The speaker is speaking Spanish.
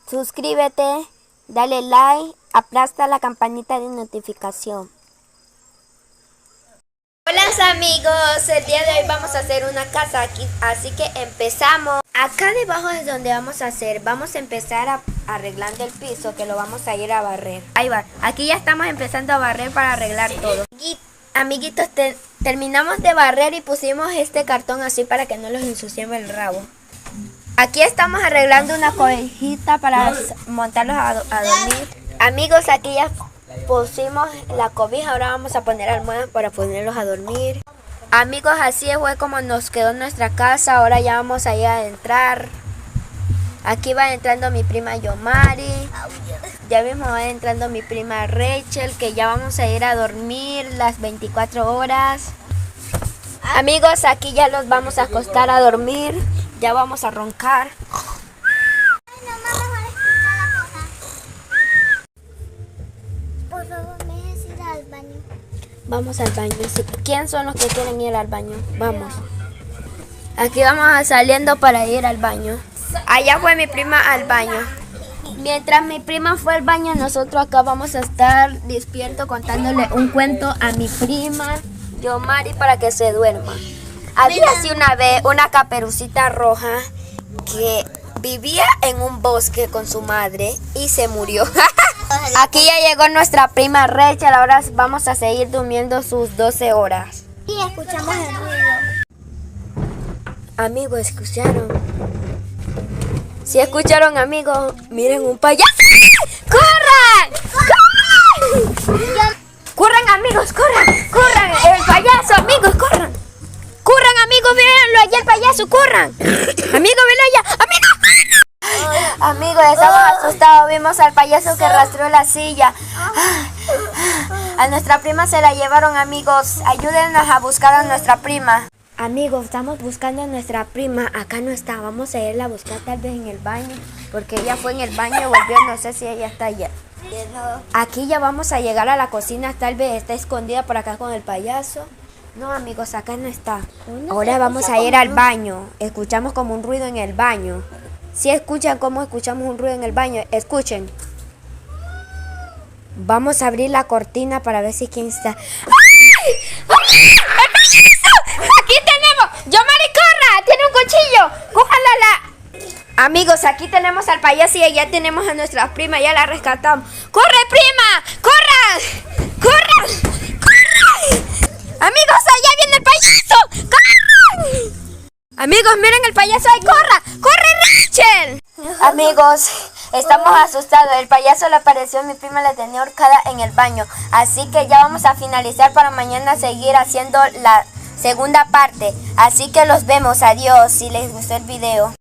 suscríbete, dale like, aplasta la campanita de notificación. Hola amigos, el día de hoy vamos a hacer una casa aquí, así que empezamos. Acá debajo es donde vamos a hacer, vamos a empezar arreglando el piso, que lo vamos a ir a barrer. Ahí va, aquí ya estamos empezando a barrer para arreglar todo. Y, amiguitos, terminamos de barrer y pusimos este cartón así para que no los ensuciemos el rabo. Aquí estamos arreglando una cobijita para montarlos a dormir. Amigos, aquí ya pusimos la cobija, ahora vamos a poner almohadas para ponerlos a dormir. Amigos, así fue como nos quedó nuestra casa. Ahora ya vamos a ir a entrar. Aquí va entrando mi prima Yomari. Ya mismo va entrando mi prima Rachel, que ya vamos a ir a dormir las 24 horas. Amigos, aquí ya los vamos a acostar a dormir. Ya vamos a roncar. Por favor, ¿me dejas ir al baño? Vamos al baño. ¿Quién son los que quieren ir al baño? Vamos. Aquí vamos saliendo para ir al baño. Allá fue mi prima al baño. Mientras mi prima fue al baño, nosotros acá vamos a estar despiertos contándole un cuento a mi prima Yomari para que se duerma. Había así una vez una caperucita roja que vivía en un bosque con su madre y se murió. Aquí ya llegó nuestra prima Rachel, ahora vamos a seguir durmiendo sus 12 horas. Y escuchamos el ruido. Amigos, ¿escucharon? Si escucharon, amigos, miren un payaso. ¡Corran! ¡Corran! ¡Corran, amigos! ¡Corran! ¡Corran! ¡El payaso, amigos! ¡Corran! ¡Corran, amigos! ¡Véanlo allá el payaso! ¡Corran! ¡Amigos, ven allá! ¡Amigos! Amigos, estamos asustados. Vimos al payaso que arrastró la silla. A nuestra prima se la llevaron, amigos. Ayúdennos a buscar a nuestra prima. Amigos, estamos buscando a nuestra prima. Acá no está. Vamos a irla a buscar tal vez en el baño, porque ella fue en el baño y volvió. No sé si ella está allá. Aquí ya vamos a llegar a la cocina. Tal vez está escondida por acá con el payaso. No, amigos, acá no está. Ahora vamos a ir al baño. Escuchamos como un ruido en el baño. Si escuchan cómo escuchamos un ruido en el baño, escuchen. Vamos a abrir la cortina para ver si quién está. ¡Ay! ¡Ay! ¡El payaso! ¡Aquí tenemos! ¡Yomari, corra! ¡Tiene un cuchillo! ¡Cójala! Amigos, aquí tenemos al payaso y ya tenemos a nuestra prima. Ya la rescatamos. ¡Corre, prima! ¡Corra! ¡Corra! ¡Corra! Amigos, allá viene el payaso. ¡Corran! Amigos, miren el payaso ahí. ¡Corra! ¡Corre, Rachel! Amigos, estamos asustados. El payaso le apareció. Mi prima la tenía ahorcada en el baño. Así que ya vamos a finalizar para mañana seguir haciendo la segunda parte. Así que los vemos. Adiós, si les gustó el video.